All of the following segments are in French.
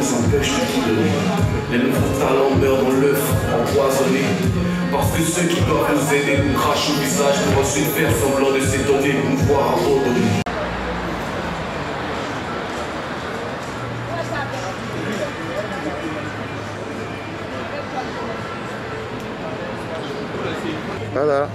ça me pêche de tout donner. Les nouveaux talents meurent dans l'œuf empoisonné. Parce que ceux qui doivent nous aider nous crachent au visage pour ensuite faire semblant de s'étonner de nous voir abandonnés. Voilà.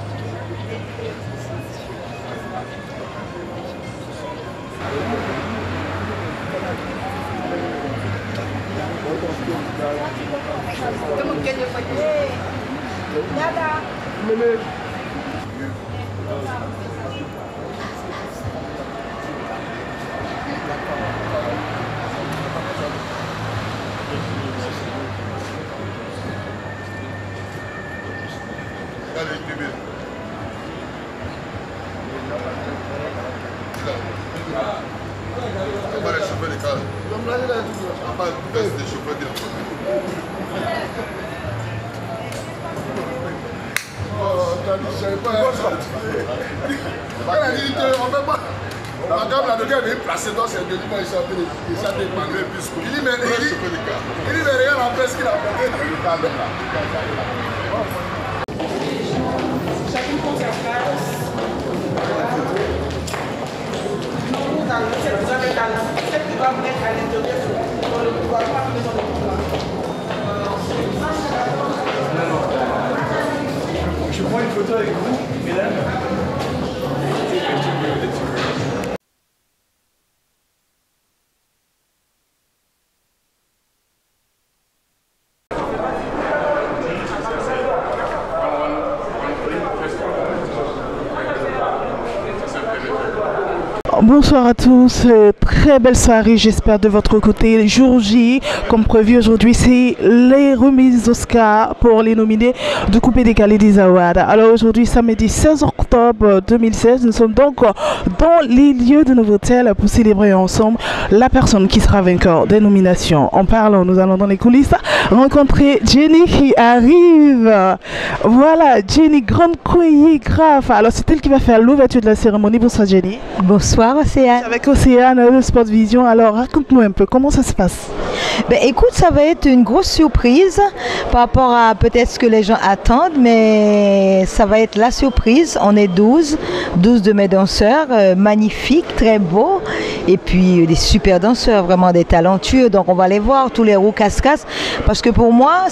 Je prends une photo avec vous, mesdames. Bonsoir à tous, très belle soirée, j'espère de votre côté. Jour J, comme prévu aujourd'hui, c'est les remises Oscar pour les nominés du Coupé décalé des Awards. Alors aujourd'hui, samedi 16 octobre 2016, nous sommes donc dans les lieux de nos hôtels pour célébrer ensemble la personne qui sera vainqueur des nominations. En parlant, nous allons dans les coulisses rencontrer Jenny qui arrive. Voilà, Jenny, grande chorégraphe. Alors c'est elle qui va faire l'ouverture de la cérémonie. Bonsoir Jenny. Bonsoir Océane. Avec Océane de Sport Vision, alors raconte-nous un peu comment ça se passe. Ben, écoute, ça va être une grosse surprise par rapport à peut-être ce que les gens attendent, mais ça va être la surprise. On est 12 de mes danseurs, magnifiques, très beaux, et puis des super danseurs, vraiment des talentueux. Donc on va les voir, tous les roues casse-casse, parce que pour moi,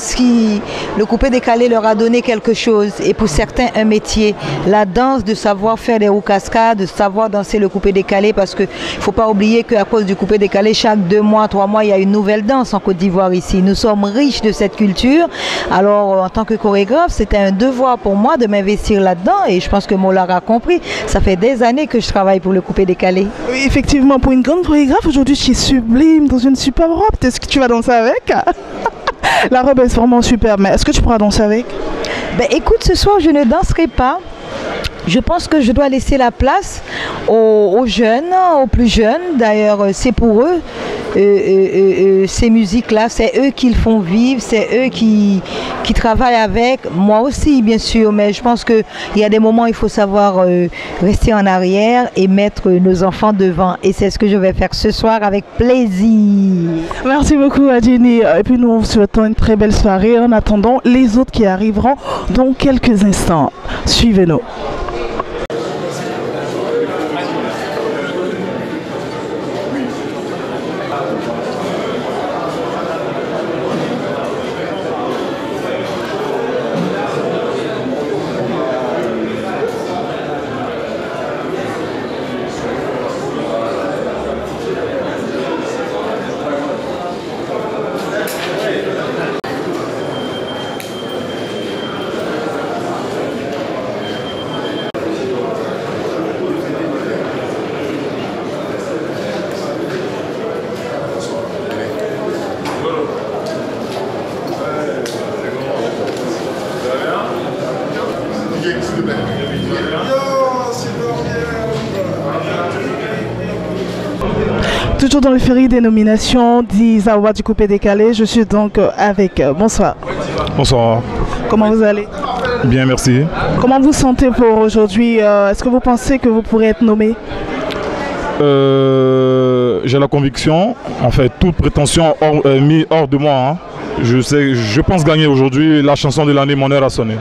le coupé décalé leur a donné quelque chose, et pour certains un métier. La danse, de savoir faire des roues cascades, de savoir danser le coupé décalé, parce qu'il ne faut pas oublier qu'à cause du coupé décalé, chaque 2 mois, 3 mois, il y a une nouvelle danse en Côte d'Ivoire ici. Nous sommes riches de cette culture. Alors, en tant que chorégraphe, c'était un devoir pour moi de m'investir là-dedans, et je pense que Mollard a compris. Ça fait des années que je travaille pour le coupé décalé. Oui, effectivement, pour une grande chorégraphe, aujourd'hui, tu es sublime, dans une superbe robe. Est-ce que tu vas danser avec? La robe est vraiment superbe, mais est-ce que tu pourras danser avec? Ben, écoute, ce soir, je ne danserai pas. Je pense que je dois laisser la place aux jeunes, aux plus jeunes. D'ailleurs, c'est pour eux, ces musiques-là, c'est eux qui le font vivre, c'est eux qui travaillent avec. Moi aussi, bien sûr, mais je pense qu'il y a des moments où il faut savoir rester en arrière et mettre nos enfants devant. Et c'est ce que je vais faire ce soir avec plaisir. Merci beaucoup, Jenny. Et puis nous vous souhaitons une très belle soirée en attendant les autres qui arriveront dans quelques instants. Suivez-nous. Toujours dans le ferry des nominations des Awards du Coupé décalé, je suis donc avec... bonsoir. Bonsoir. Comment vous allez? Bien, merci. Comment vous sentez pour aujourd'hui? Est-ce que vous pensez que vous pourrez être nommé? J'ai la conviction, en fait, toute prétention mise hors de moi. Hein. Je pense gagner aujourd'hui la chanson de l'année, mon heure a sonné.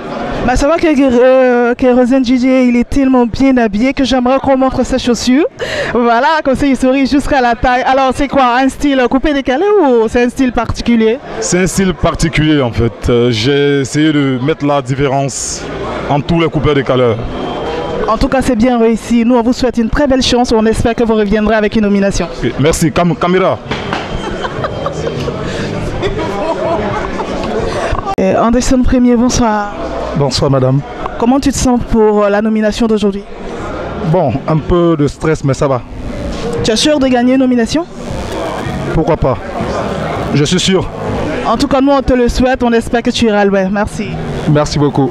Bah, ça va que Kérosène DJ, il est tellement bien habillé que j'aimerais qu'on montre ses chaussures. Voilà, comme ça il sourit jusqu'à la taille. Alors c'est quoi, un style coupé décalé ou c'est un style particulier? C'est un style particulier en fait. J'ai essayé de mettre la différence entre tous les coupés décalés. En tout cas, c'est bien réussi. Nous, on vous souhaite une très belle chance. On espère que vous reviendrez avec une nomination. Okay. Merci. Caméra. Anderson Premier, bonsoir. Bonsoir, madame. Comment tu te sens pour la nomination d'aujourd'hui? Bon, un peu de stress, mais ça va. Tu es sûr de gagner une nomination? Pourquoi pas? Je suis sûr. En tout cas, nous, on te le souhaite. On espère que tu iras loin. Merci. Merci beaucoup.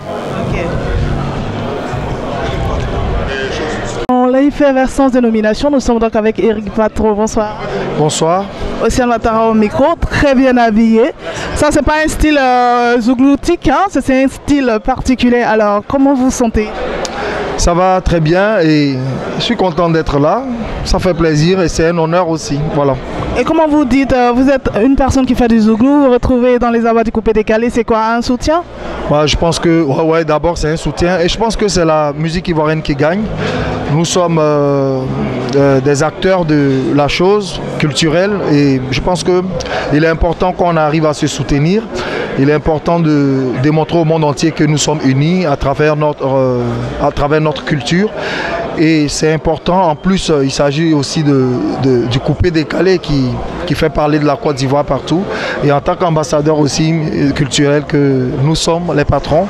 L'effervescence de nomination, nous sommes donc avec Eric Patron. Bonsoir. Bonsoir. Océane Ouattara au micro, très bien habillé. Ça, c'est pas un style zougloutique, hein? C'est un style particulier. Alors, comment vous sentez? Ça va très bien et je suis content d'être là. Ça fait plaisir et c'est un honneur aussi. Voilà. Et comment vous dites, vous êtes une personne qui fait du zouglou, vous vous retrouvez dans les avoirs du coupé décalé, c'est quoi, un soutien? Ouais, je pense que ouais, d'abord c'est un soutien et je pense que c'est la musique ivoirienne qui gagne. Nous sommes des acteurs de la chose culturelle et je pense qu'il est important qu'on arrive à se soutenir. Il est important de démontrer au monde entier que nous sommes unis à travers notre culture. Et c'est important, en plus il s'agit aussi du coupé décalé qui fait parler de la Côte d'Ivoire partout. Et en tant qu'ambassadeur aussi culturel que nous sommes, les patrons,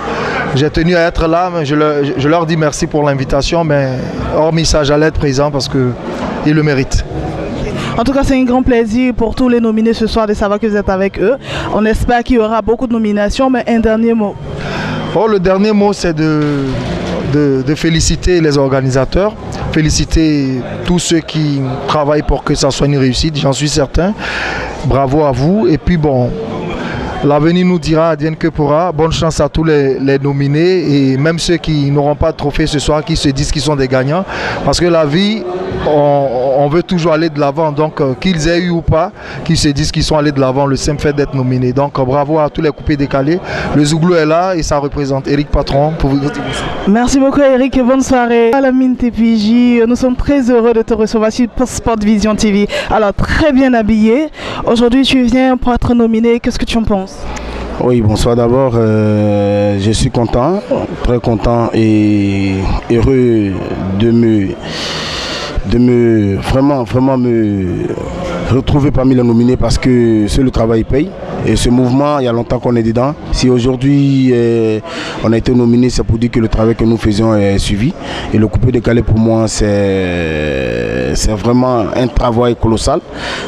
j'ai tenu à être là, mais je leur dis merci pour l'invitation, mais hormis ça, j'allais être présent parce qu'ils le méritent. En tout cas, c'est un grand plaisir pour tous les nominés ce soir de savoir que vous êtes avec eux. On espère qu'il y aura beaucoup de nominations, mais un dernier mot. Oh, le dernier mot, c'est de féliciter les organisateurs, féliciter tous ceux qui travaillent pour que ça soit une réussite, j'en suis certain. Bravo à vous. Et puis bon, l'avenir nous dira, advienne que pourra. Bonne chance à tous les nominés et même ceux qui n'auront pas de trophée ce soir, qui se disent qu'ils sont des gagnants. Parce que la vie, on veut toujours aller de l'avant. Donc qu'ils aient eu ou pas, qu'ils se disent qu'ils sont allés de l'avant, le simple fait d'être nominés. Donc bravo à tous les coupés décalés. Le Zouglou est là et ça représente Eric Patron pour vous dire ça. Merci beaucoup Eric et bonne soirée. À la mine TPJ, nous sommes très heureux de te recevoir sur Sport Vision TV. Alors très bien habillé. Aujourd'hui tu viens pour être nominé. Qu'est-ce que tu en penses? Oui, bonsoir d'abord. Je suis content, très content et heureux de vraiment me retrouver parmi les nominés parce que c'est le travail paye. Et ce mouvement, il y a longtemps qu'on est dedans. Si aujourd'hui on a été nominé, c'est pour dire que le travail que nous faisions est suivi. Et le coupé décalé pour moi, c'est vraiment un travail colossal.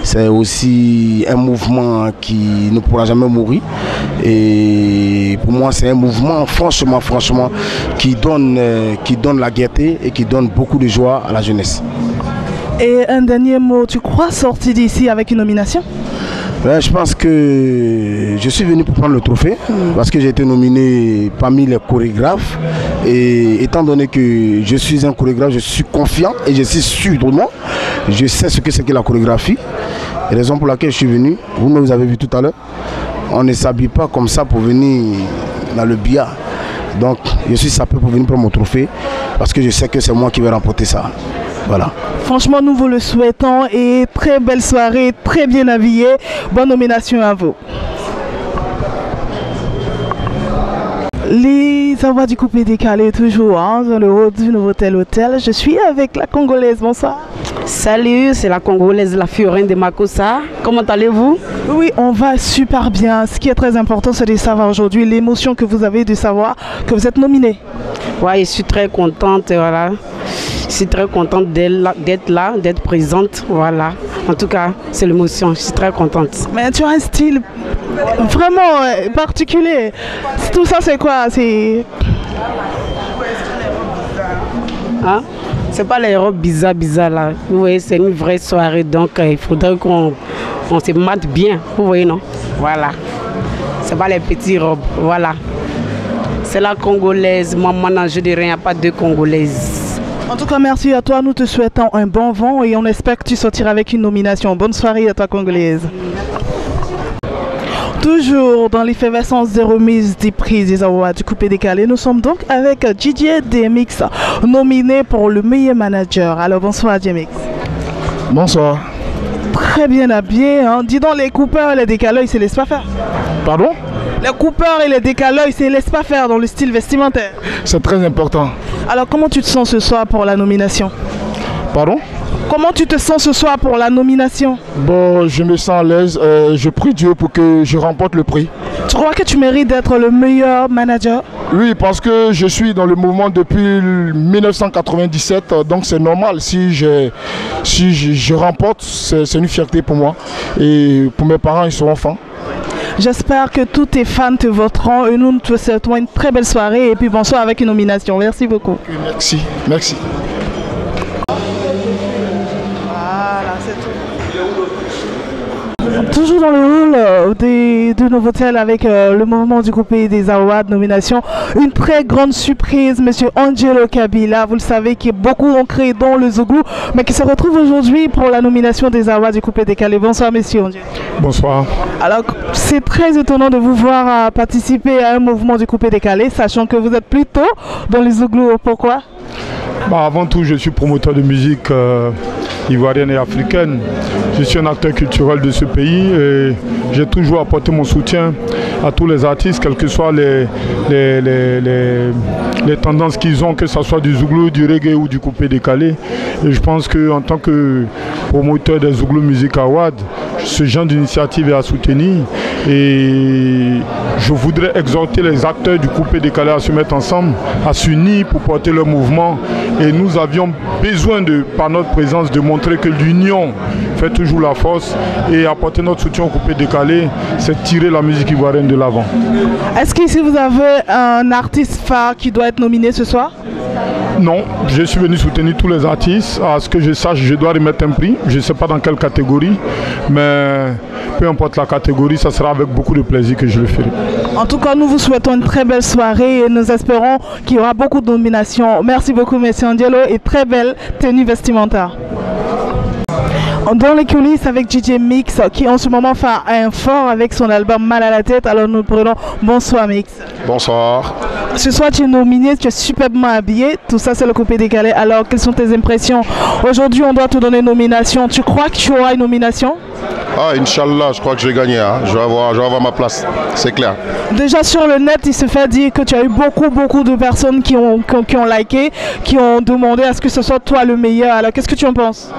C'est aussi un mouvement qui ne pourra jamais mourir. Et pour moi, c'est un mouvement franchement qui donne la gaieté et qui donne beaucoup de joie à la jeunesse. Et un dernier mot, tu crois sortir d'ici avec une nomination? Je pense que je suis venu pour prendre le trophée parce que j'ai été nominé parmi les chorégraphes et étant donné que je suis un chorégraphe, je suis confiant et je suis sûr de moi, je sais ce que c'est que la chorégraphie, raison pour laquelle je suis venu. Vous-même vous avez vu tout à l'heure, on ne s'habille pas comme ça pour venir dans le billard. Donc je suis sapé pour venir prendre mon trophée parce que je sais que c'est moi qui vais remporter ça. Voilà. Franchement, nous vous le souhaitons et très belle soirée, très bien habillé. Bonne nomination à vous. Les avoirs du coupé décalé toujours hein, dans le haut du Novotel Hôtel. Je suis avec la Congolaise. Bonsoir. Salut, c'est la Congolaise, la Fiorine de Makossa. Comment allez-vous? Oui, on va super bien. Ce qui est très important, c'est de savoir aujourd'hui l'émotion que vous avez de savoir que vous êtes nominée. Oui, je suis très contente. Voilà. Je suis très contente d'être là, d'être présente. Voilà. En tout cas, c'est l'émotion. Je suis très contente. Mais tu as un style vraiment particulier. Tout ça, c'est quoi? C'est... Hein? C'est pas les robes bizarres là. Vous voyez, c'est une vraie soirée. Donc, il faudrait qu'on se mate bien. Vous voyez, non? Voilà. C'est pas les petites robes. Voilà. C'est la Congolaise. Moi, je dirais, il n'y a pas deux Congolaises. En tout cas, merci à toi. Nous te souhaitons un bon vent et on espère que tu sortiras avec une nomination. Bonne soirée à toi, Congolaise. Toujours dans l'effervescence des remises des prix des awards du coupé décalé, nous sommes donc avec Didier DMX, nominé pour le meilleur manager. Alors bonsoir DMX. Bonsoir. Très bien habillé, hein. Dis donc, les coupeurs et les décaleurs, ils se laissent pas faire. Pardon? Les coupeurs et les décaleurs, ils se laissent pas faire dans le style vestimentaire. C'est très important. Alors comment tu te sens ce soir pour la nomination? Pardon? Comment tu te sens ce soir pour la nomination? Bon, je me sens à l'aise. Je prie Dieu pour que je remporte le prix. Tu crois que tu mérites d'être le meilleur manager? Oui, parce que je suis dans le mouvement depuis 1997, donc c'est normal. Si je remporte, c'est une fierté pour moi. Et pour mes parents, ils seront fans. J'espère que tous tes fans te voteront et nous te souhaitons une très belle soirée et puis bonsoir avec une nomination. Merci beaucoup. Merci, merci. Voilà, c'est tout. Toujours dans le hall de Novotel avec le mouvement du coupé des awards nomination. Une très grande surprise, monsieur Angelo Kabila, vous le savez, qui est beaucoup ancré dans le Zouglou, mais qui se retrouve aujourd'hui pour la nomination des awards du coupé décalé. Bonsoir, monsieur Angelo. Bonsoir. Alors, c'est très étonnant de vous voir participer à un mouvement du coupé décalé, sachant que vous êtes plutôt dans le Zouglou. Pourquoi? Avant tout, je suis promoteur de musique ivoirienne et africaine. Je suis un acteur culturel de ce pays et j'ai toujours apporté mon soutien à tous les artistes, quelles que soient les tendances qu'ils ont, que ce soit du zouglou, du reggae ou du coupé décalé. Et je pense qu'en tant que promoteur des Zouglou Music Awards, ce genre d'initiative est à soutenir. Et je voudrais exhorter les acteurs du coupé décalé à se mettre ensemble, à s'unir pour porter leur mouvement. Et nous avions besoin, par notre présence, de montrer que l'union fait toujours la force. Et apporter notre soutien au coupé décalé, c'est tirer la musique ivoirienne de l'avant. Est-ce qu'ici vous avez un artiste phare qui doit être nominé ce soir? Non, je suis venu soutenir tous les artistes. À ce que je sache, je dois remettre un prix. Je ne sais pas dans quelle catégorie, mais peu importe la catégorie, ça sera avec beaucoup de plaisir que je le ferai. En tout cas, nous vous souhaitons une très belle soirée et nous espérons qu'il y aura beaucoup de nominations. Merci beaucoup, monsieur Angelo, et très belle tenue vestimentaire. Dans les coulisses avec DJ Mix qui en ce moment fait un fort avec son album Mal à la tête. Alors nous prenons bonsoir Mix. Bonsoir. Ce soir tu es nominé, tu es superbement habillé, tout ça c'est le coupé décalé. Alors quelles sont tes impressions? Aujourd'hui on doit te donner une nomination, tu crois que tu auras une nomination? Ah, Inch'Allah, je crois que je vais gagner, hein. Je vais avoir ma place, c'est clair. Déjà sur le net, il se fait dire que tu as eu beaucoup de personnes qui ont liké, qui ont demandé à ce que ce soit toi le meilleur. Alors qu'est-ce que tu en penses?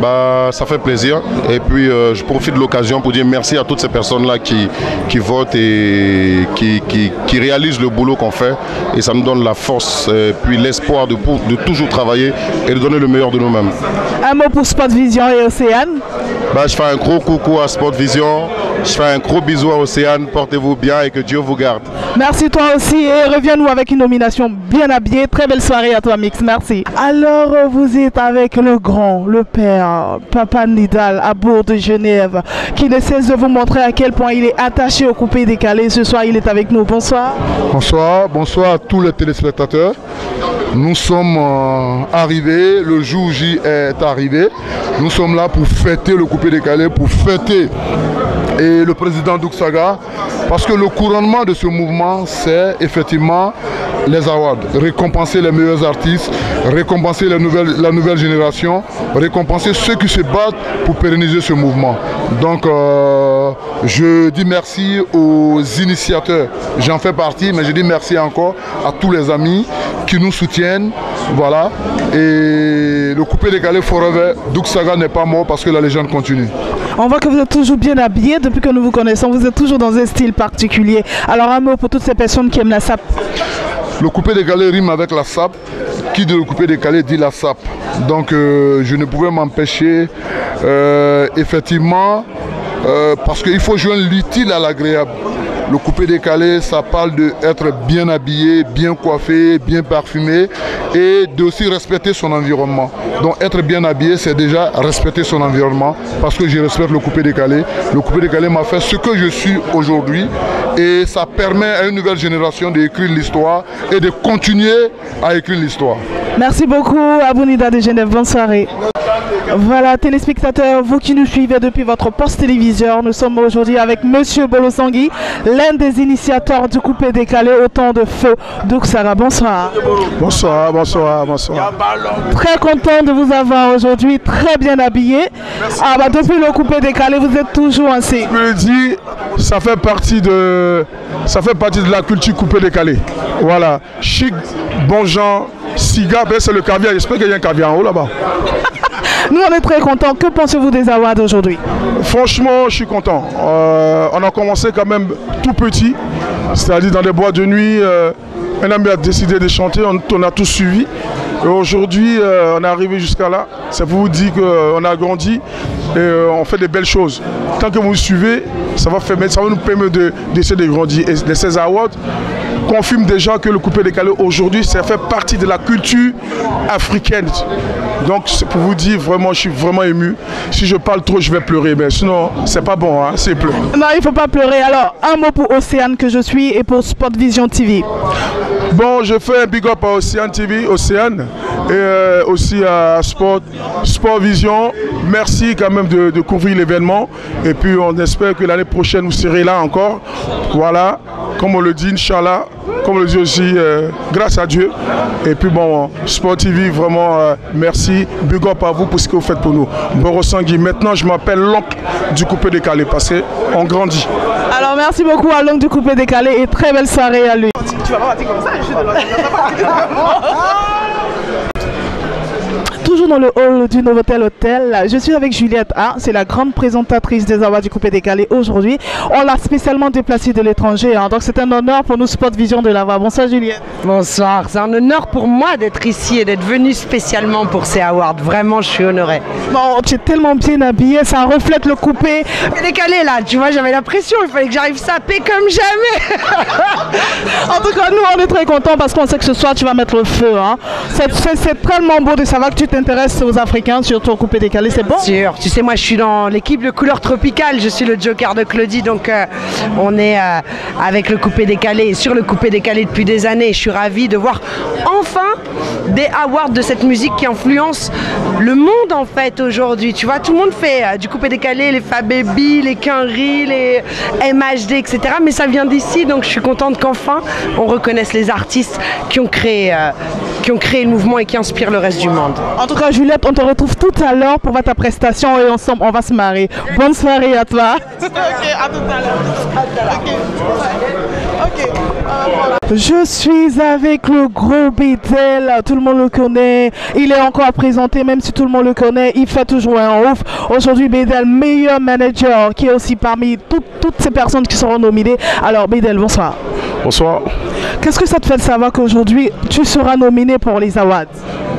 Bah, ça fait plaisir. Et puis je profite de l'occasion pour dire merci à toutes ces personnes-là qui votent et qui réalisent le boulot qu'on fait. Et ça me donne la force et puis l'espoir de toujours travailler et de donner le meilleur de nous-mêmes. Un mot pour Sport Vision et Océane? Bah, je fais un gros coucou à Sport Vision. Je fais un gros bisou à Océane. Portez-vous bien et que Dieu vous garde. Merci toi aussi et reviens-nous avec une nomination bien habillée. Très belle soirée à toi Mix, merci. Alors vous êtes avec le grand, le père, Papa Nidal à Bourg de Genève qui ne cesse de vous montrer à quel point il est attaché au coupé décalé. Ce soir il est avec nous. Bonsoir. Bonsoir, bonsoir à tous les téléspectateurs. Nous sommes arrivés, le jour J est arrivé. Nous sommes là pour fêter le coupé décalé, pour fêter et le président Douksaga, parce que le couronnement de ce mouvement, c'est effectivement les awards, récompenser les meilleurs artistes, récompenser la nouvelle génération, récompenser ceux qui se battent pour pérenniser ce mouvement. Donc je dis merci aux initiateurs, j'en fais partie, mais je dis merci encore à tous les amis qui nous soutiennent. Voilà, et le coupé décalé forever, Douksaga n'est pas mort parce que la légende continue. On voit que vous êtes toujours bien habillé depuis que nous vous connaissons, vous êtes toujours dans un style particulier. Alors un mot pour toutes ces personnes qui aiment la sape. Le coupé décalé rime avec la sape. Qui dit le coupé décalé dit la sape. Donc je ne pouvais m'empêcher effectivement parce qu'il faut joindre l'utile à l'agréable. Le coupé décalé, ça parle d'être bien habillé, bien coiffé, bien parfumé et d'aussi respecter son environnement. Donc être bien habillé, c'est déjà respecter son environnement parce que je respecte le coupé décalé. Le coupé décalé m'a fait ce que je suis aujourd'hui et ça permet à une nouvelle génération d'écrire l'histoire et de continuer à écrire l'histoire. Merci beaucoup, Abounida de Genève. Bonne soirée. Voilà, téléspectateurs, vous qui nous suivez depuis votre poste téléviseur, nous sommes aujourd'hui avec Monsieur Bolosangui, l'un des initiateurs du coupé décalé au temps de feu. Douksara, bonsoir. Bonsoir, bonsoir, bonsoir. Très content de vous avoir aujourd'hui, très bien habillé. Ah bah depuis le coupé décalé, vous êtes toujours ainsi. Je le dis, ça fait partie de la culture coupé décalé. Voilà, chic, bon genre, cigare, ben c'est le caviar. J'espère qu'il y a un caviar en haut là-bas. Nous, on est très contents. Que pensez-vous des awards aujourd'hui? Franchement, je suis content. On a commencé quand même tout petit, c'est-à-dire dans les boîtes de nuit. Un ami a décidé de chanter, on a tous suivi. Et aujourd'hui, on est arrivé jusqu'à là. Ça vous dit qu'on a grandi et on fait des belles choses. Tant que vous nous suivez, ça va nous permettre d'essayer de grandir. Et de ces awards confirment déjà que le coupé décalé aujourd'hui, ça fait partie de la culture africaine. Donc c'est pour vous dire, vraiment, je suis vraiment ému. Si je parle trop, je vais pleurer. Mais sinon, c'est pas bon, hein, c'est pleurer. Non, il ne faut pas pleurer. Alors, un mot pour Océane que je suis et pour Sport Vision TV. Bon, je fais un big up à Océane TV, Océane, et aussi à Sport Vision. Merci quand même de couvrir l'événement. Et puis on espère que l'année prochaine, vous serez là encore. Voilà, comme on le dit, Inch'Allah. Comme on le dit aussi, grâce à Dieu. Et puis bon, Sport TV, vraiment, merci. Big up à vous pour ce que vous faites pour nous. Bolosangui, maintenant je m'appelle l'oncle du coupé décalé parce qu'on grandit. Alors merci beaucoup à l'oncle du coupé décalé et très belle soirée à lui. Tu vas pas partir comme ça, je suis de l'autre. Toujours dans le hall du Novotel Hôtel, je suis avec Juliette A, c'est la grande présentatrice des awards du coupé décalé aujourd'hui. On l'a spécialement déplacée de l'étranger, hein, donc c'est un honneur pour nous Sport Vision de l'avoir. Bonsoir Juliette. Bonsoir, c'est un honneur pour moi d'être ici et d'être venue spécialement pour ces awards. Vraiment, je suis honorée. Bon, tu es tellement bien habillée, ça reflète le coupé. Décalé là, tu vois, j'avais la pression, il fallait que j'arrive sapée comme jamais. En tout cas, nous on est très contents parce qu'on sait que ce soir tu vas mettre le feu. Hein. C'est tellement beau de savoir que tu t'intéresses aux Africains, surtout au coupé décalé, c'est bon? Sûr, tu sais, moi je suis dans l'équipe de couleur tropicale, je suis le joker de Claudie, donc on est avec le coupé décalé et sur le coupé décalé depuis des années. Je suis ravie de voir enfin des awards de cette musique qui influence le monde en fait aujourd'hui. Tu vois, tout le monde fait du coupé décalé, les Fab Baby, les Quinry, les MHD, etc. Mais ça vient d'ici, donc je suis contente qu'enfin on reconnaisse les artistes qui ont créé le mouvement et qui inspirent le reste du monde. En tout cas, Juliette, on te retrouve tout à l'heure pour ta prestation et ensemble, on va se marrer. Bonne soirée à toi. Ok, à tout à l'heure. Ok. Je suis avec le gros Bédel, tout le monde le connaît, il est encore à présenter même si tout le monde le connaît, il fait toujours un ouf. Aujourd'hui Bédel, meilleur manager qui est aussi parmi toutes ces personnes qui seront nominées. Alors Bédel, bonsoir. Bonsoir. Qu'est-ce que ça te fait de savoir qu'aujourd'hui tu seras nominé pour les awards?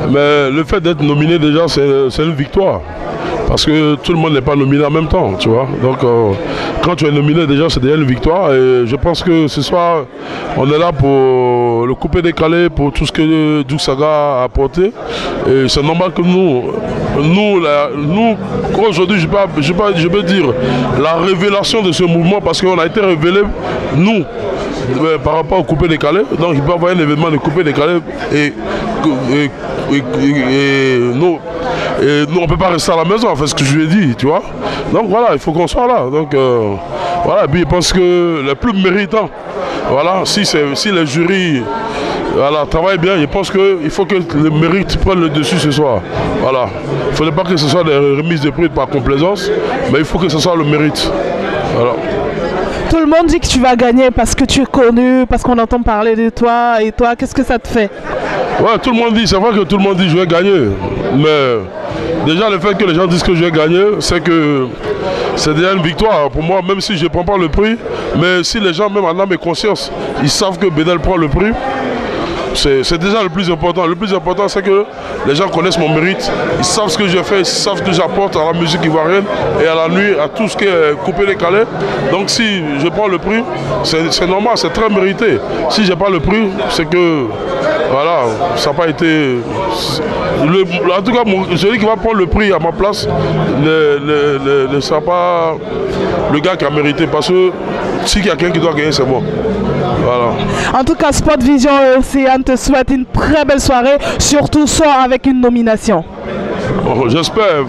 Mais le fait d'être nominé déjà c'est une victoire. Parce que tout le monde n'est pas nominé en même temps, tu vois. Donc quand tu es nominé déjà c'est déjà une victoire. Et je pense que ce soir on est là pour le coupé décalé, pour tout ce que Douksara a apporté. Et c'est normal que nous aujourd'hui je peux dire la révélation de ce mouvement parce qu'on a été révélé, nous, par rapport au coupé décalé. Donc il peut y avoir un événement de coupé décalé et nous on ne peut pas rester à la maison, en fait, ce que je lui ai dit, tu vois. Donc voilà, il faut qu'on soit là. Donc voilà, et puis je pense que le plus méritant, voilà, si les jurys travaillent bien, je pense qu'il faut que le mérite prenne le dessus ce soir. Voilà. Il ne faudrait pas que ce soit des remises de prix par complaisance, mais il faut que ce soit le mérite. Voilà. Tout le monde dit que tu vas gagner parce que tu es connu, parce qu'on entend parler de toi. Et toi, qu'est-ce que ça te fait? Ouais, tout le monde dit, c'est vrai que tout le monde dit que je vais gagner. Mais déjà le fait que les gens disent que je vais gagner, c'est que c'est déjà une victoire pour moi, même si je ne prends pas le prix. Mais si les gens, même en âme et conscience, ils savent que Bédel prend le prix, c'est déjà le plus important. Le plus important, c'est que les gens connaissent mon mérite. Ils savent ce que je fais, ils savent ce que j'apporte à la musique ivoirienne et à la nuit, à tout ce qui est coupé décalé. Donc si je prends le prix, c'est normal, c'est très mérité. Si je n'ai pas le prix, c'est que voilà, ça n'a pas été... en tout cas, celui qui va prendre le prix à ma place ne sera pas le gars qui a mérité. Parce que si il y a quelqu'un qui doit gagner, c'est moi. Voilà. En tout cas, Sport Vision et Océane te souhaitent une très belle soirée, surtout sort avec une nomination. Oh, j'espère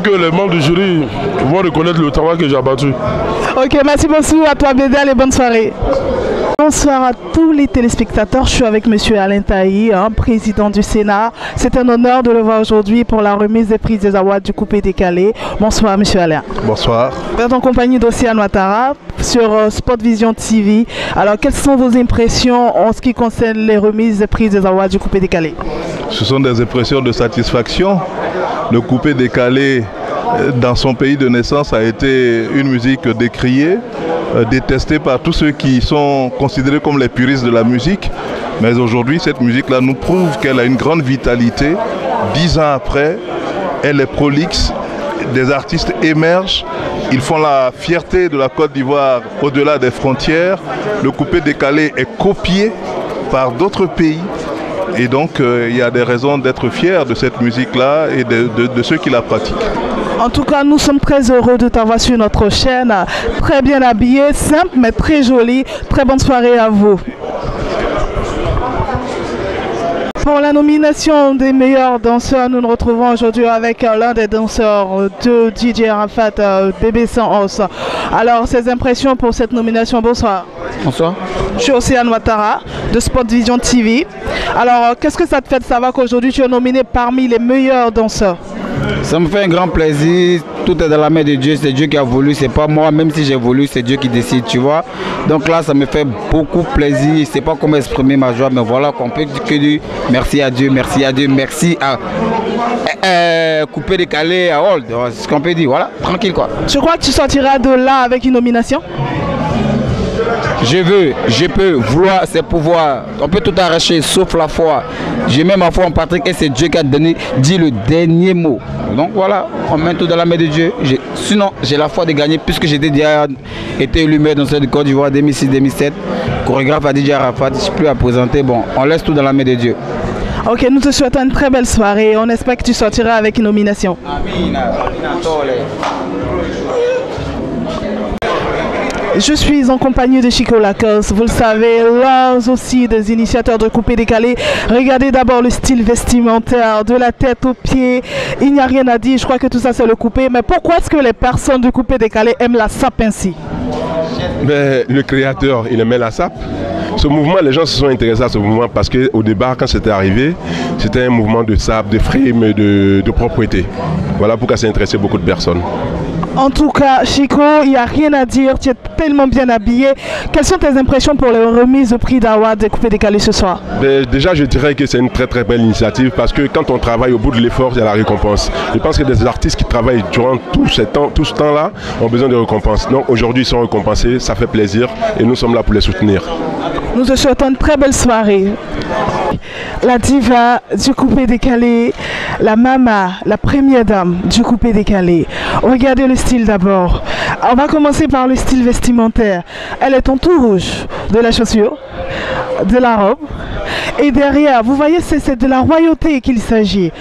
que les membres du jury vont reconnaître le travail que j'ai abattu. Ok, merci beaucoup à toi Bédel et bonne soirée. Bonsoir à tous les téléspectateurs, je suis avec M. Alain Taï, président du Sénat. C'est un honneur de le voir aujourd'hui pour la remise des prix des awards du coupé décalé. Bonsoir M. Alain. Bonsoir. Vous êtes en compagnie d'Océane Ouattara sur Sport Vision TV. Alors quelles sont vos impressions en ce qui concerne les remises des prix des awards du coupé décalé? Ce sont des impressions de satisfaction. Le coupé décalé dans son pays de naissance a été une musique décriée, détestée par tous ceux qui sont considérés comme les puristes de la musique. Mais aujourd'hui, cette musique-là nous prouve qu'elle a une grande vitalité. 10 ans après, elle est prolixe, des artistes émergent, ils font la fierté de la Côte d'Ivoire au-delà des frontières. Le coupé décalé est copié par d'autres pays. Et donc, il y a des raisons d'être fiers de cette musique-là et de ceux qui la pratiquent. En tout cas, nous sommes très heureux de t'avoir sur notre chaîne. Très bien habillé, simple mais très joli. Très bonne soirée à vous. Pour la nomination des meilleurs danseurs, nous nous retrouvons aujourd'hui avec l'un des danseurs de DJ Arafat, Bébé Sans Os. Alors, ses impressions pour cette nomination, bonsoir. Bonsoir. Je suis Océane Ouattara de Sport Vision TV. Alors, qu'est-ce que ça te fait de savoir qu'aujourd'hui tu es nominé parmi les meilleurs danseurs? Ça me fait un grand plaisir, tout est dans la main de Dieu, c'est Dieu qui a voulu, c'est pas moi, même si j'ai voulu, c'est Dieu qui décide, tu vois. Donc là, ça me fait beaucoup plaisir, c'est pas comment exprimer ma joie, mais voilà qu'on peut que dire merci à Dieu, merci à Dieu, merci à Coupé Décalé, à Hold, c'est ce qu'on peut dire, voilà, tranquille quoi. Je crois que tu sortiras de là avec une nomination? Je veux, je peux, vouloir c'est pouvoir. On peut tout arracher sauf la foi. J'ai mis ma foi en Patrick et c'est Dieu qui a dit le dernier mot. Donc voilà, on met tout dans la main de Dieu. Sinon, j'ai la foi de gagner puisque j'ai déjà été élu maire dans cette Côte d'Ivoire 2006-2007. Chorégraphe à DJ Arafat, je ne suis plus à présenter. Bon, on laisse tout dans la main de Dieu. Ok, nous te souhaitons une très belle soirée. On espère que tu sortiras avec une nomination. Amina. Je suis en compagnie de Chico Lacoste, vous le savez, l'un aussi des initiateurs de coupé décalé. Regardez d'abord le style vestimentaire, de la tête aux pieds, il n'y a rien à dire, je crois que tout ça c'est le coupé. Mais pourquoi est-ce que les personnes du coupé décalé aiment la sape ainsi? Mais le créateur, il aimait la sape. Ce mouvement, les gens se sont intéressés à ce mouvement parce qu'au départ, quand c'était arrivé, c'était un mouvement de sape, de frame, de propreté. Voilà pourquoi ça intéressait beaucoup de personnes. En tout cas, Chico, il n'y a rien à dire, tu es tellement bien habillé. Quelles sont tes impressions pour les remises de prix d'Awad de Coupé Décalé ce soir? Déjà, je dirais que c'est une très très belle initiative parce que quand on travaille au bout de l'effort, il y a la récompense. Je pense que des artistes qui travaillent durant tout ce temps-là ont besoin de récompenses. Donc aujourd'hui, ils sont récompensés, ça fait plaisir et nous sommes là pour les soutenir. Nous te souhaitons une très belle soirée. La diva du coupé décalé, la mama, la première dame du coupé décalé. Regardez le style d'abord. On va commencer par le style vestimentaire. Elle est en tout rouge, de la chaussure, de la robe. Et derrière, vous voyez, c'est de la royauté qu'il s'agit.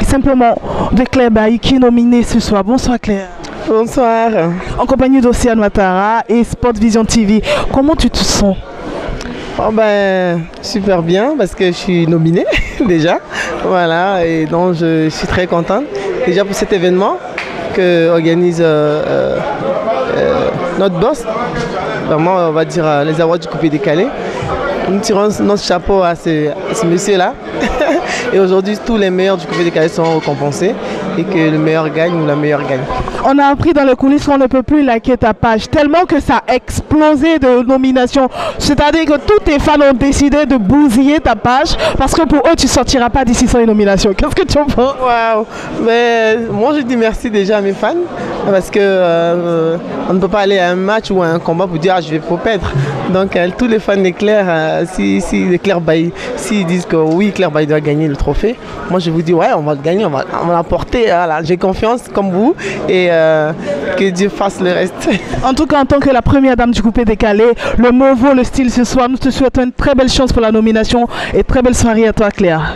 Simplement de Claire Bailly qui est nominée ce soir. Bonsoir Claire. Bonsoir. En compagnie d'Océane Ouattara et Sport Vision TV. Comment tu te sens? Oh ben, super bien parce que je suis nominée déjà. Voilà, et donc je suis très contente déjà pour cet événement que organise notre boss. Vraiment, on va dire les awards du coupé décalé. Nous tirons notre chapeau à ce monsieur-là. Et aujourd'hui, tous les meilleurs du coupé décalé seront récompensés. et que le meilleur gagne ou la meilleure gagne. On a appris dans les coulisses qu'on ne peut plus liker ta page, tellement que ça a explosé de nominations. C'est-à-dire que tous tes fans ont décidé de bousiller ta page parce que pour eux, tu ne sortiras pas d'ici sans une nomination. Qu'est-ce que tu en penses? Waouh! Mais moi, je dis merci déjà à mes fans parce que on ne peut pas aller à un match ou à un combat pour dire je vais pour perdre. Donc tous les fans d'Éclair, s'ils disent que oui, Éclair Bailly doit gagner le trophée, moi je vous dis ouais, on va le gagner, on va l'emporter. Voilà. J'ai confiance comme vous et que Dieu fasse le reste. En tout cas, en tant que la première dame du coupé décalé, le mot vaut le style ce soir. Nous te souhaitons une très belle chance pour la nomination et très belle soirée à toi, Claire.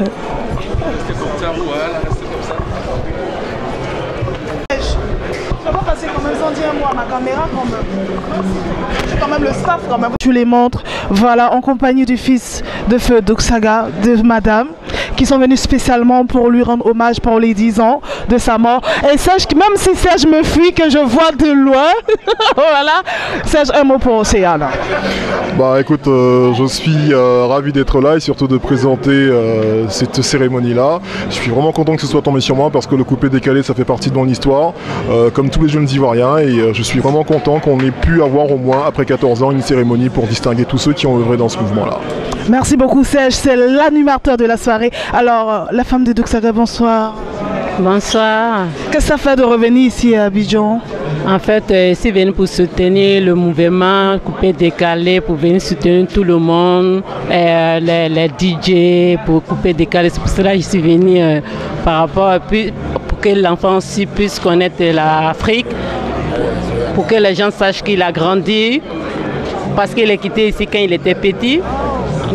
Ma caméra quand même. J'ai quand même le staff quand même. Tu les montres, voilà, en compagnie du fils de feu Doxaga, de madame, qui sont venus spécialement pour lui rendre hommage pour les 10 ans de sa mort. Et sache que même si Serge me fuit, que je vois de loin, voilà, Serge, un mot pour Océane. Bah écoute, je suis ravi d'être là et surtout de présenter cette cérémonie-là. Je suis vraiment content que ce soit tombé sur moi parce que le coupé décalé, ça fait partie de mon histoire, comme tous les jeunes Ivoiriens. Et je suis vraiment content qu'on ait pu avoir au moins, après 14 ans, une cérémonie pour distinguer tous ceux qui ont œuvré dans ce mouvement-là. Merci beaucoup Serge, c'est l'animateur de la soirée. Alors, la femme de Doxaga, bonsoir. Bonsoir. Qu'est-ce que ça fait de revenir ici à Abidjan? En fait, je suis venue pour soutenir le mouvement coupé décalé, pour venir soutenir tout le monde, les DJ, pour couper décalé. C'est pour cela que je suis venue par rapport à pour que l'enfant aussi puisse connaître l'Afrique, pour que les gens sachent qu'il a grandi, parce qu'il est quitté ici quand il était petit.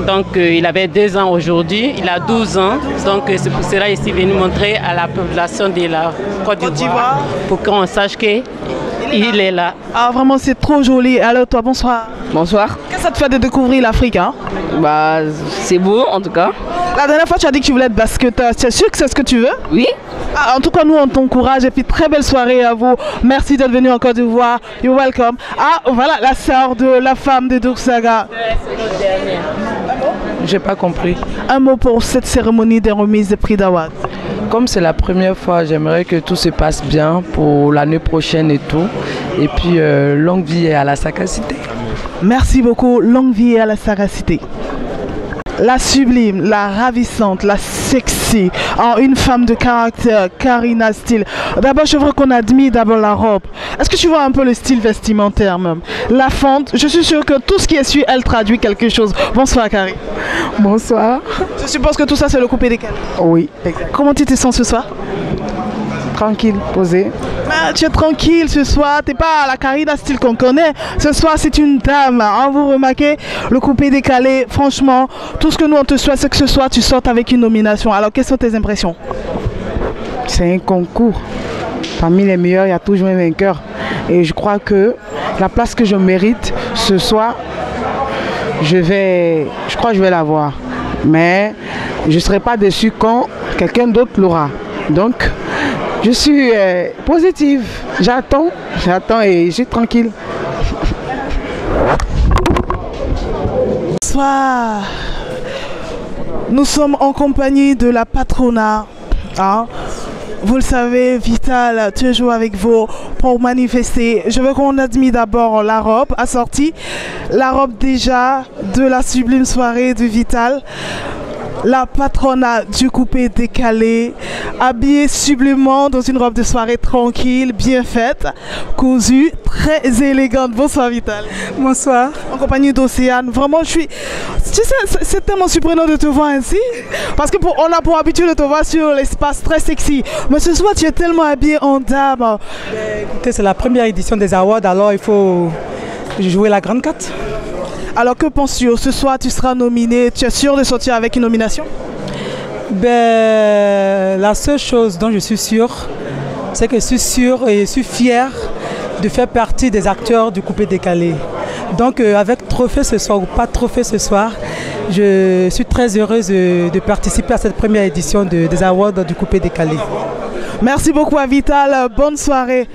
Donc il avait 2 ans aujourd'hui, il a 12 ans. Donc c'est pour cela que je suis venu montrer à la population de la Côte d'Ivoire pour qu'on sache qu'il est là. Ah vraiment c'est trop joli. Alors toi bonsoir. Bonsoir. Qu'est-ce que ça te fait de découvrir l'Afrique hein? Bah c'est beau en tout cas. La dernière fois tu as dit que tu voulais être basketteur. Tu es sûr que c'est ce que tu veux? Oui. Ah, en tout cas nous on t'encourage et puis très belle soirée à vous. Merci d'être venu en Côte d'Ivoire. You're welcome. Ah voilà la sœur de la femme de Doxaga. J'ai pas compris. Un mot pour cette cérémonie des remises de prix d'Awad. Comme c'est la première fois, j'aimerais que tout se passe bien pour l'année prochaine et tout. Et puis longue vie et à la sagacité. Merci beaucoup, longue vie et à la sagacité. La sublime, la ravissante, la sexy, une femme de caractère, Karina Steele. D'abord, je veux qu'on admire d'abord la robe. Est-ce que tu vois un peu le style vestimentaire même? La fente, je suis sûre que tout ce qui est su, elle traduit quelque chose. Bonsoir, Karine. Bonsoir. Je suppose que tout ça, c'est le coupé décalé. Oui. Comment tu te sens ce soir? Tranquille, posé. Mais tu es tranquille ce soir, t'es pas la Karina Steele qu'on connaît. Ce soir, c'est une dame. Hein, vous remarquez, le coupé décalé, franchement, tout ce que nous on te souhaite, c'est que ce soir, tu sortes avec une nomination. Alors, quelles sont tes impressions? C'est un concours. Parmi les meilleurs, il y a toujours un vainqueur. Et je crois que la place que je mérite ce soir, je crois que je vais l'avoir. Mais je ne serai pas déçu quand quelqu'un d'autre l'aura. Donc, je suis positive. J'attends et je suis tranquille. Bonsoir. Nous sommes en compagnie de la patronat. Hein? Vous le savez, Vital, toujours avec vous pour manifester. Je veux qu'on admire d'abord la robe assortie. La robe déjà de la sublime soirée de Vital. La patronat du coupé décalé, habillée sublimement dans une robe de soirée tranquille, bien faite, cousue, très élégante. Bonsoir Vital. Bonsoir. En compagnie d'Océane. Vraiment, tu sais, c'est tellement surprenant de te voir ainsi. Parce que on a pour habitude de te voir sur l'espace très sexy. Mais ce soir, tu es tellement habillée en dame. Écoutez, c'est la première édition des Awards, alors il faut jouer la grande carte. Alors que penses-tu? Ce soir, tu seras nominé. Tu es sûr de sortir avec une nomination? La seule chose dont je suis sûr, c'est que je suis sûr et je suis fier de faire partie des acteurs du coupé décalé. Donc avec trophée ce soir ou pas trophée ce soir, je suis très heureuse de participer à cette première édition des Awards du coupé décalé. Merci beaucoup à Vital, bonne soirée.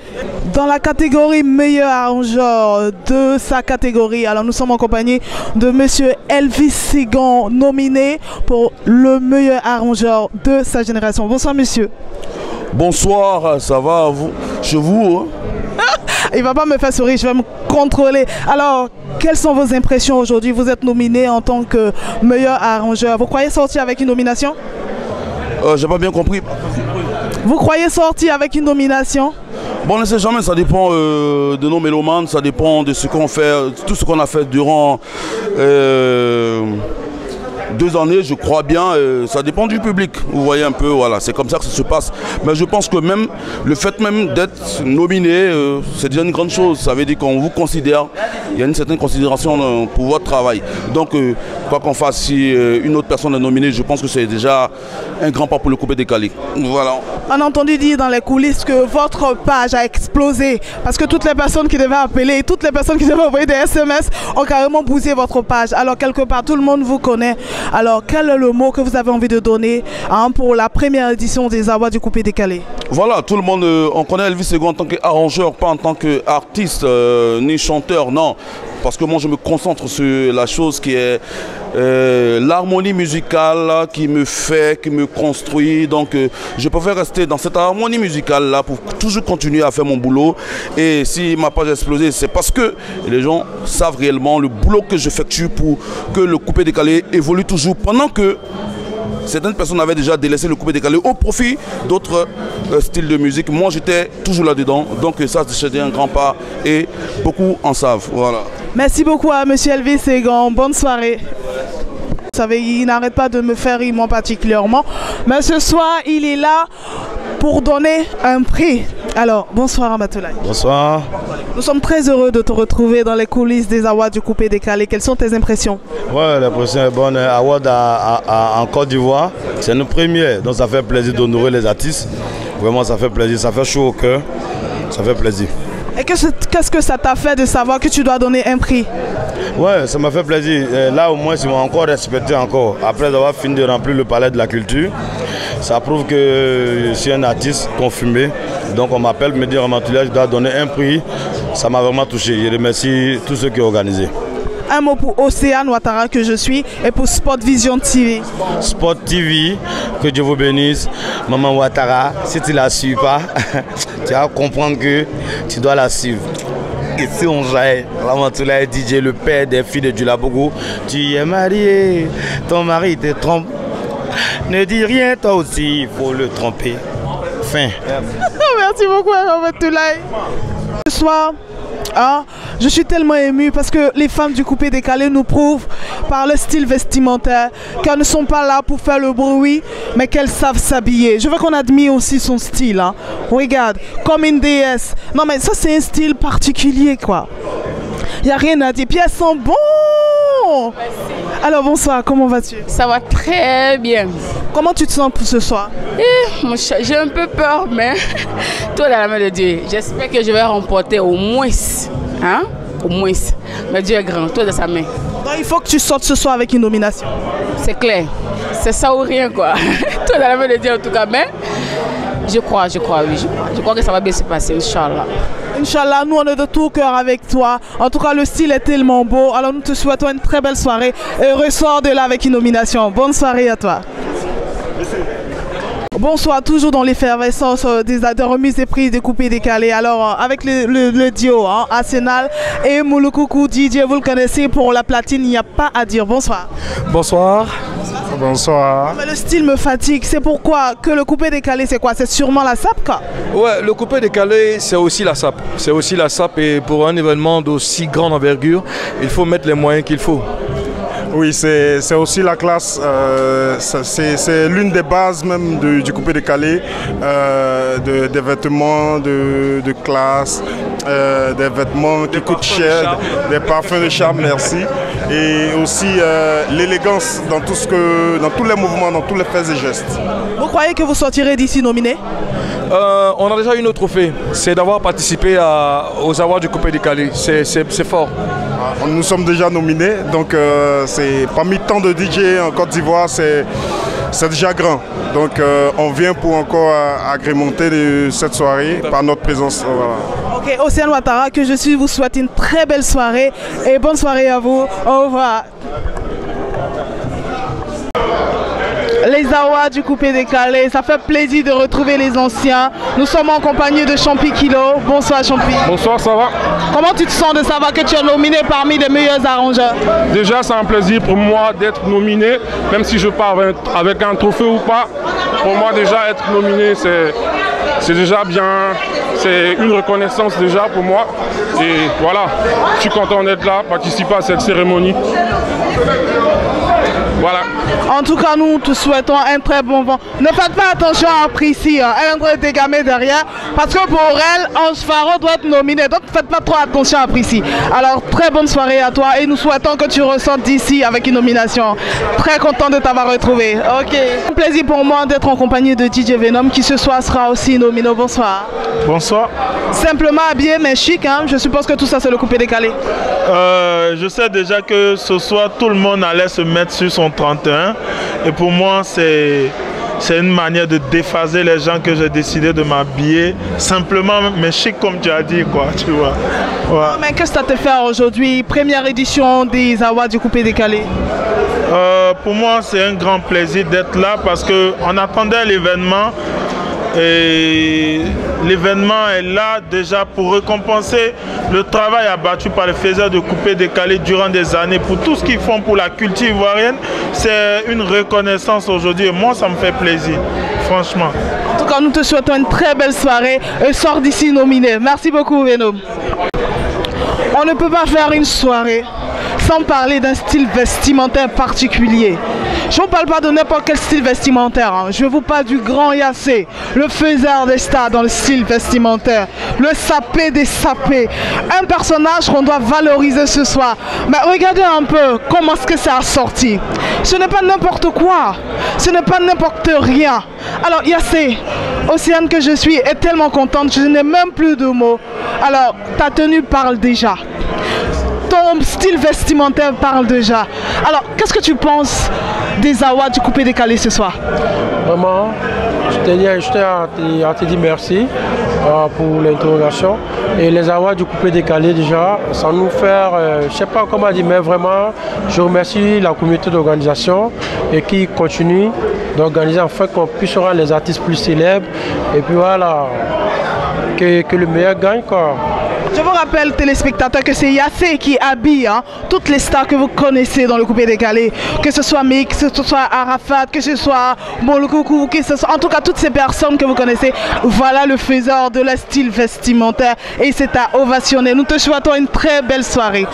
Dans la catégorie meilleur arrangeur de sa catégorie, alors nous sommes en compagnie de monsieur Elvis Sigan, nominé pour le meilleur arrangeur de sa génération. Bonsoir monsieur. Bonsoir, ça va chez vous Il va pas me faire sourire, je vais me contrôler. Alors, quelles sont vos impressions aujourd'hui? Vous êtes nominé en tant que meilleur arrangeur. Vous croyez sortir avec une nomination? J'ai pas bien compris. Vous croyez sortir avec une nomination? Bon, on ne sait jamais, ça dépend de nos mélomanes, ça dépend de ce qu'on fait, tout ce qu'on a fait durant 2 années, je crois bien, ça dépend du public, vous voyez un peu, voilà, c'est comme ça que ça se passe. Mais je pense que même le fait même d'être nominé, c'est déjà une grande chose, ça veut dire qu'on vous considère, il y a une certaine considération pour votre travail. Donc, quoi qu'on fasse, si une autre personne est nominée, je pense que c'est déjà un grand pas pour le coupé décalé. Voilà. On a entendu dire dans les coulisses que votre page a explosé parce que toutes les personnes qui devaient appeler, toutes les personnes qui devaient envoyer des SMS ont carrément bousillé votre page. Alors quelque part, tout le monde vous connaît. Alors quel est le mot que vous avez envie de donner pour la première édition des Awards du coupé décalé? Voilà, tout le monde, on connaît Elvis Sego en tant qu'arrangeur, pas en tant qu'artiste ni chanteur, non. Parce que moi je me concentre sur la chose qui est l'harmonie musicale qui me fait, qui me construit. Donc je préfère rester dans cette harmonie musicale là pour toujours continuer à faire mon boulot. Et si ma page a explosé, c'est parce que les gens savent réellement le boulot que j'effectue pour que le coupé décalé évolue toujours pendant que certaines personnes avaient déjà délaissé le coupé décalé au profit d'autres styles de musique. Moi, j'étais toujours là-dedans. Donc ça, c'était un grand pas et beaucoup en savent. Voilà. Merci beaucoup à M. Elvis Sego. Bonne soirée. Vous savez, il n'arrête pas de me faire rire moi particulièrement. Mais ce soir, il est là pour donner un prix. Alors, bonsoir Ramatoulaye. Bonsoir. Nous sommes très heureux de te retrouver dans les coulisses des Awards du coupé décalé. Quelles sont tes impressions? Ouais, l'impression est bonne. Award en Côte d'Ivoire, c'est une première. Donc ça fait plaisir d'honorer les artistes. Vraiment, ça fait plaisir. Ça fait chaud au cœur. Ça fait plaisir. Et qu'est-ce que ça t'a fait de savoir que tu dois donner un prix? Ouais, ça m'a fait plaisir. Là, au moins, ils m'ont encore respecté encore. Après avoir fini de remplir le palais de la culture, ça prouve que je suis un artiste confirmé. Donc on m'appelle, me dit Ramatoulaye, je dois donner un prix. Ça m'a vraiment touché. Je remercie tous ceux qui ont organisé. Un mot pour Océane Ouattara que je suis et pour Sport Vision TV. Sport TV, que Dieu vous bénisse. Maman Ouattara, si tu ne la suis pas, tu vas comprendre que tu dois la suivre. Et si on jaille, Ramatoulaye DJ, le père des filles de Djulabougou, tu es marié, ton mari te trompe. Ne dis rien, toi aussi, il faut le tromper. Fin. Merci beaucoup Ramatoulaye. Ce soir, je suis tellement émue parce que les femmes du coupé décalé nous prouvent par le style vestimentaire qu'elles ne sont pas là pour faire le bruit, mais qu'elles savent s'habiller. Je veux qu'on admire aussi son style. Regarde, comme une déesse. Non mais ça c'est un style particulier quoi. Il n'y a rien à dire. Puis elles sont bonnes. Alors bonsoir, comment vas-tu? Ça va très bien. Comment tu te sens pour ce soir? J'ai un peu peur, mais tout est dans la main de Dieu. J'espère que je vais remporter au moins. Hein? Au moins. Mais Dieu est grand, tout est dans sa main. Donc il faut que tu sortes ce soir avec une nomination. C'est clair. C'est ça ou rien quoi. Tout est dans la main de Dieu en tout cas. Mais je crois, oui. Je crois que ça va bien se passer, Inch'Allah. Inch'Allah, nous on est de tout cœur avec toi. En tout cas, le style est tellement beau. Alors nous te souhaitons une très belle soirée et ressors de là avec une nomination. Bonne soirée à toi. Bonsoir, toujours dans l'effervescence des remises des prix des coupés décalés. Alors avec le duo Arsenal et Mouloukoukou DJ, vous le connaissez, pour la platine, il n'y a pas à dire. Bonsoir. Bonsoir. Bonsoir. Mais le style me fatigue, c'est pourquoi que le coupé décalé, c'est quoi? C'est sûrement la SAP quoi? Ouais, le coupé décalé, c'est aussi la SAP. C'est aussi la SAP et pour un événement d'aussi grande envergure, il faut mettre les moyens qu'il faut. Oui, c'est aussi la classe, c'est l'une des bases même du coupé décalé, des vêtements de classe, des vêtements qui coûtent cher, des parfums de charme, merci. Et aussi l'élégance dans tous les mouvements, dans tous les faits et gestes. Vous croyez que vous sortirez d'ici nominé? On a déjà eu notre trophée, c'est d'avoir participé aux awards du coupé décalé, c'est fort. Nous sommes déjà nominés, donc parmi tant de DJ en Côte d'Ivoire, c'est déjà grand. Donc on vient pour encore agrémenter cette soirée par notre présence. Voilà. Ok, Océane Ouattara, que je suis, vous souhaite une très belle soirée et bonne soirée à vous. Au revoir. Les Awards du coupé décalé, ça fait plaisir de retrouver les anciens. Nous sommes en compagnie de Champi Kilo. Bonsoir Champi. Bonsoir, ça va? Comment tu te sens de savoir que tu es nominé parmi les meilleurs arrangeurs? Déjà, c'est un plaisir pour moi d'être nominé, même si je pars avec un trophée ou pas. Pour moi, déjà, être nominé, c'est déjà bien. C'est une reconnaissance déjà pour moi. Et voilà, je suis content d'être là, participer à cette cérémonie. Voilà. En tout cas, nous te souhaitons un très bon vent. Ne faites pas attention à Priscille, hein. Elle est en train de dégamer derrière. Parce que pour elle, Ange Faro doit être nominé. Donc ne faites pas trop attention à Priscille. Alors, très bonne soirée à toi. Et nous souhaitons que tu ressortes d'ici avec une nomination. Très content de t'avoir retrouvé. Ok. Un plaisir pour moi d'être en compagnie de DJ Venom qui ce soir sera aussi nominé. Bonsoir. Bonsoir. Simplement habillé mais chic, hein. Je suppose que tout ça c'est le coupé décalé. Je sais déjà que ce soir tout le monde allait se mettre sur son 31 et pour moi c'est une manière de déphaser les gens que j'ai décidé de m'habiller simplement mais chic comme tu as dit quoi, tu vois. Ouais. Mais qu'est-ce que ça te fait aujourd'hui, première édition des Awards du coupé décalé? Pour moi c'est un grand plaisir d'être là parce qu'on attendait l'événement. Et l'événement est là déjà pour récompenser le travail abattu par les faiseurs de coupé décalé durant des années pour tout ce qu'ils font pour la culture ivoirienne. C'est une reconnaissance aujourd'hui et moi ça me fait plaisir, franchement. En tout cas, nous te souhaitons une très belle soirée et sors d'ici nominé. Merci beaucoup Venom. On ne peut pas faire une soirée sans parler d'un style vestimentaire particulier. Je ne vous parle pas de n'importe quel style vestimentaire, hein. Je vous parle du grand Yassé, le faiseur des stars dans le style vestimentaire, le sapé des sapés, un personnage qu'on doit valoriser ce soir. Mais regardez un peu comment est-ce que ça a sorti. Ce n'est pas n'importe quoi, ce n'est pas n'importe rien. Alors Yassé, Océane que je suis est tellement contente, je n'ai même plus de mots. Alors ta tenue parle déjà. Ton style vestimentaire parle déjà. Alors, qu'est-ce que tu penses des Awards du coupé décalé ce soir? Vraiment, je tiens à te dire merci pour l'interrogation. Et les Awards du coupé décalé déjà, ça nous fait, je ne sais pas comment dire, mais vraiment, je remercie la communauté d'organisation et qui continue d'organiser afin qu'on puisse rendre les artistes plus célèbres. Et puis voilà, que le meilleur gagne quoi. Je vous rappelle, téléspectateurs, que c'est Yassé qui habille toutes les stars que vous connaissez dans le coupé décalé. Que ce soit Mick, que ce soit Arafat, que ce soit Molokoukou, que ce soit en tout cas toutes ces personnes que vous connaissez. Voilà le faiseur de la style vestimentaire et c'est à ovationner. Nous te souhaitons une très belle soirée.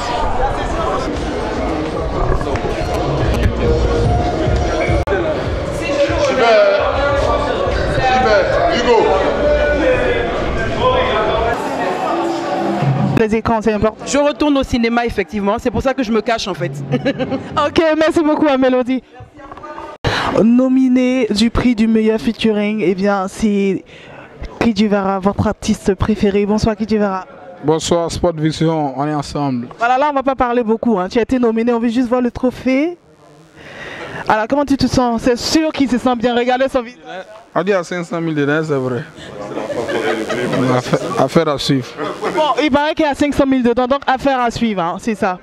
Les écrans, c'est important. Je retourne au cinéma effectivement, c'est pour ça que je me cache en fait. Ok, merci beaucoup à Mélodie. Nominé du prix du meilleur featuring, eh bien c'est Kidji Vera, votre artiste préféré. Bonsoir Kidji Vera. Bonsoir Sport Vision, on est ensemble. Voilà, là on va pas parler beaucoup, hein. Tu as été nominé, on veut juste voir le trophée. Alors comment tu te sens? C'est sûr qu'il se sent bien, regardez son visage. On dit à 500 000 dedans, c'est vrai. Affaire à suivre. Bon, il paraît qu'il y a 500 000 dedans, donc affaire à suivre, hein, c'est ça.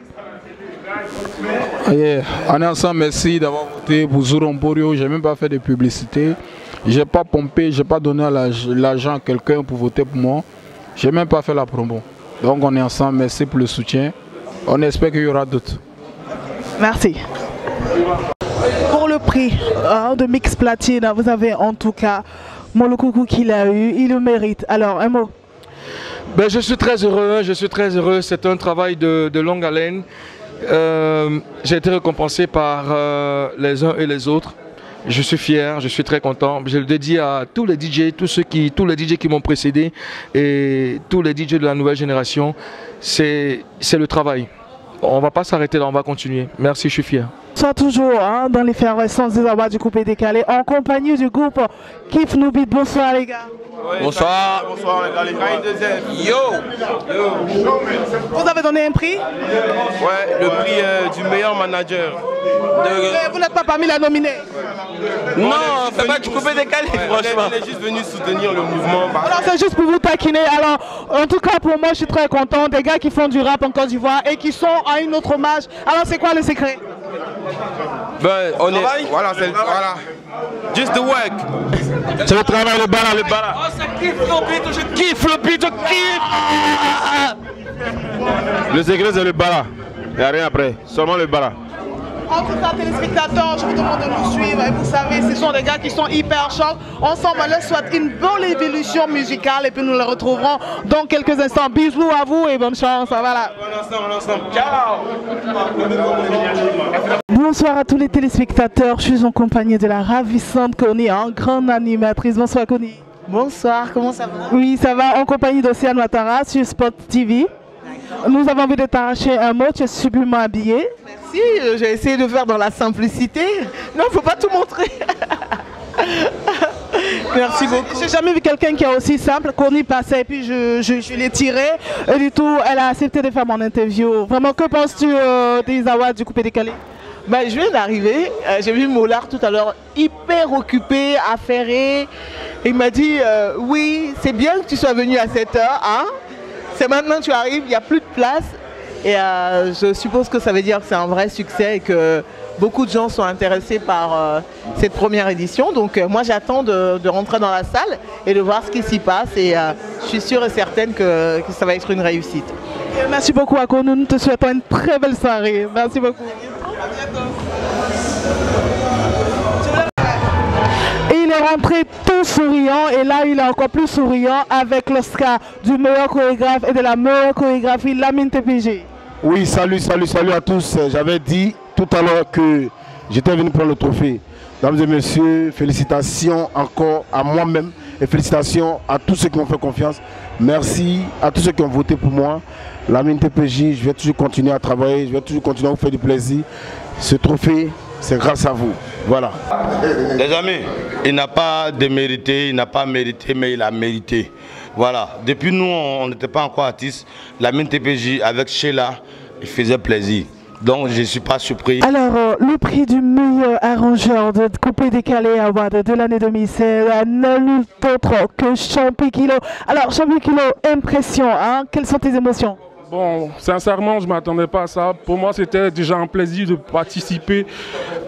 Yeah. On est ensemble, merci d'avoir voté pour Zouromborio. Je n'ai même pas fait de publicité. Je n'ai pas pompé, je n'ai pas donné l'argent à quelqu'un pour voter pour moi. Je n'ai même pas fait la promo. Donc on est ensemble, merci pour le soutien. On espère qu'il y aura d'autres. Merci. Pour le prix de Mix Platine, vous avez en tout cas Molokoukou qui l'a eu, il le mérite. Alors, un mot. Ben, je suis très heureux, c'est un travail de longue haleine. J'ai été récompensé par les uns et les autres. Je suis fier, je suis très content. Je le dédie à tous les DJ, tous les DJ qui m'ont précédé et tous les DJ de la nouvelle génération. C'est le travail. On ne va pas s'arrêter là, on va continuer. Merci, je suis fier. Soit toujours dans l'effervescence des Awards du coupé décalé en compagnie du groupe Kif Noubit. Bonsoir les gars. Bonsoir. Bonsoir les gars. Yo. Vous avez donné un prix? Ouais, le prix du meilleur manager. Vous n'êtes pas parmi les nominés? Non, c'est pas du coupé décalé, franchement. On est juste venu soutenir le mouvement. Alors c'est juste pour vous taquiner. Alors en tout cas pour moi je suis très content. Des gars qui font du rap en Côte d'Ivoire et qui sont à une autre hommage. Alors c'est quoi le secret? Ben, on est... Voilà, Just the work. C'est le travail, le bara, le bara. Oh, ça kiffe le beat, je kiffe le beat, je kiffe. Le secret, c'est le bara. Il n'y a rien après, seulement le bara. En tout cas, téléspectateurs, je vous demande de nous suivre. Et vous savez, ce sont des gars qui sont hyper chauds. Ensemble, on leur souhaite une bonne évolution musicale et puis nous les retrouverons dans quelques instants. Bisous à vous et bonne chance. Voilà. Ciao. Bonsoir à tous les téléspectateurs. Je suis en compagnie de la ravissante Connie, grande animatrice. Bonsoir Connie. Bonsoir, comment ça va? Oui, ça va, en compagnie d'Océane Ouattara sur Spot TV. Nous avons envie de t'arracher un mot, tu es sublimement habillée. Merci, j'ai essayé de faire dans la simplicité. Non, il ne faut pas tout montrer. Merci beaucoup. J'ai jamais vu quelqu'un qui est aussi simple. Connie passait et puis je l'ai tiré. Et du tout, elle a accepté de faire mon interview. Vraiment, que penses-tu des awards du Coupé Décalé? Ben, je viens d'arriver, j'ai vu Mollard tout à l'heure hyper occupé, affairé. Il m'a dit oui, c'est bien que tu sois venu à cette heure, hein. C'est maintenant que tu arrives, il n'y a plus de place. Et je suppose que ça veut dire que c'est un vrai succès et que beaucoup de gens sont intéressés par cette première édition. Donc moi j'attends de rentrer dans la salle et de voir ce qui s'y passe. Et je suis sûre et certaine que ça va être une réussite. Merci beaucoup Ako, nous te souhaitons une très belle soirée. Merci beaucoup. À bientôt. Il est rentré tout souriant et là il est encore plus souriant avec l'Oscar du meilleur chorégraphe et de la meilleure chorégraphie, Lamine TPG. Oui, salut à tous. J'avais dit tout à l'heure que j'étais venu prendre le trophée. Mesdames et messieurs, félicitations encore à moi-même et félicitations à tous ceux qui m'ont fait confiance. Merci à tous ceux qui ont voté pour moi. Lamine TPJ, je vais toujours continuer à travailler, je vais toujours continuer à vous faire du plaisir. Ce trophée, c'est grâce à vous. Voilà. Les amis, il n'a pas démérité, il n'a pas mérité, mais il a mérité. Voilà. Depuis nous, on n'était pas encore artistes. Lamine TPJ avec Sheila, il faisait plaisir. Donc je ne suis pas surpris. Alors, le prix du meilleur arrangeur de Coupé Décalé Award de l'année 2016 n'est nul autre que Champi Kilo. Alors, Champi Kilo, impression, hein? Quelles sont tes émotions? Bon, sincèrement, je ne m'attendais pas à ça. Pour moi, c'était déjà un plaisir de participer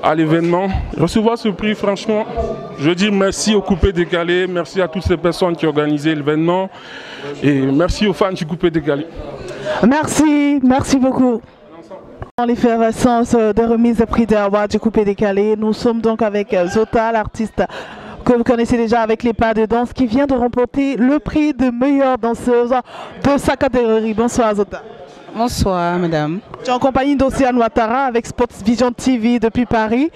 à l'événement. Recevoir ce prix, franchement, je dis merci au Coupé Décalé, merci à toutes ces personnes qui ont organisé l'événement et merci aux fans du Coupé Décalé. Merci, merci beaucoup. Dans l'effervescence de remise de prix d'Award du Coupé Décalé, nous sommes donc avec Zota, l'artiste que vous connaissez déjà avec les pas de danse, qui vient de remporter le prix de meilleure danseuse de sa catégorie. Bonsoir Zota. Bonsoir madame. Tu es en compagnie d'Océane Ouattara avec Spot Vision TV depuis Paris.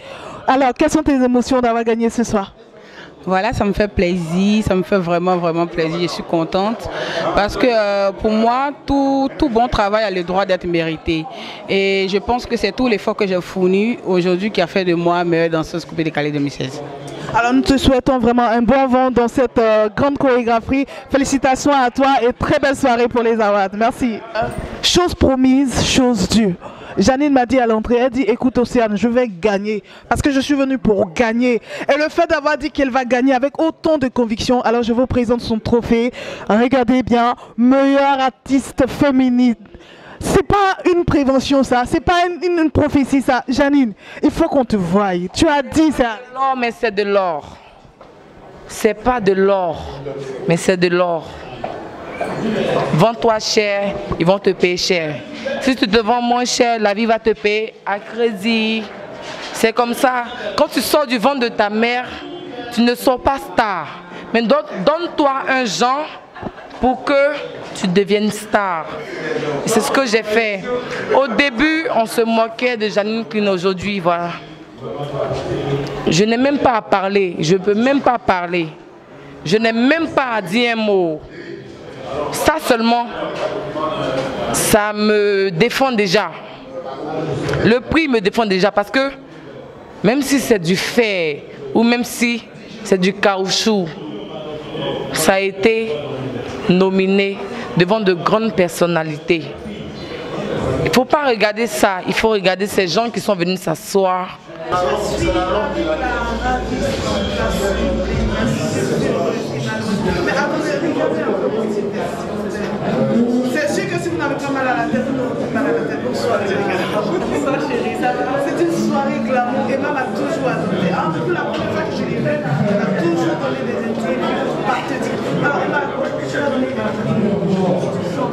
Alors, quelles sont tes émotions d'avoir gagné ce soir? Voilà, ça me fait plaisir, ça me fait vraiment plaisir, je suis contente parce que pour moi, tout bon travail a le droit d'être mérité et je pense que c'est tout l'effort que j'ai fourni aujourd'hui qui a fait de moi meilleure danseuse Coupé Décalé 2016. Alors nous te souhaitons vraiment un bon vent dans cette grande chorégraphie. Félicitations à toi et très belle soirée pour les awards. Merci. Chose promise, chose due. Janine m'a dit à l'entrée, elle dit écoute Océane, je vais gagner parce que je suis venue pour gagner. Et le fait d'avoir dit qu'elle va gagner avec autant de conviction, alors je vous présente son trophée. Regardez bien, meilleure artiste féminine. C'est pas une prévention ça, c'est pas une prophétie ça. Janine, il faut qu'on te voie. Tu as dit ça. Non mais c'est de l'or. C'est pas de l'or, mais c'est de l'or. Vends-toi cher, ils vont te payer cher. Si tu te vends moins cher, la vie va te payer à crédit. C'est comme ça. Quand tu sors du ventre de ta mère, tu ne sors pas star. Mais donne-toi un genre pour que tu deviennes star. C'est ce que j'ai fait. Au début, on se moquait de Janine Queen. Aujourd'hui, voilà. Je n'ai même pas à parler. Je ne peux même pas parler. Je n'ai même pas à dire un mot. Ça seulement, ça me défend déjà. Le prix me défend déjà parce que même si c'est du fer ou même si c'est du caoutchouc, ça a été nominé devant de grandes personnalités. Il ne faut pas regarder ça, il faut regarder ces gens qui sont venus s'asseoir. C'est sûr que si vous n'avez pas mal mal à la tête, tout le monde fait mal à la tête. Bonsoir chérie, c'est une soirée glamour. Emma m'a toujours adopté. Depuis la première fois que je l'ai fait, elle a toujours donné des interviews patriotiques. Alors Emma, tu vas donner une interview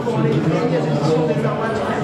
pour les premières éditions des Awards.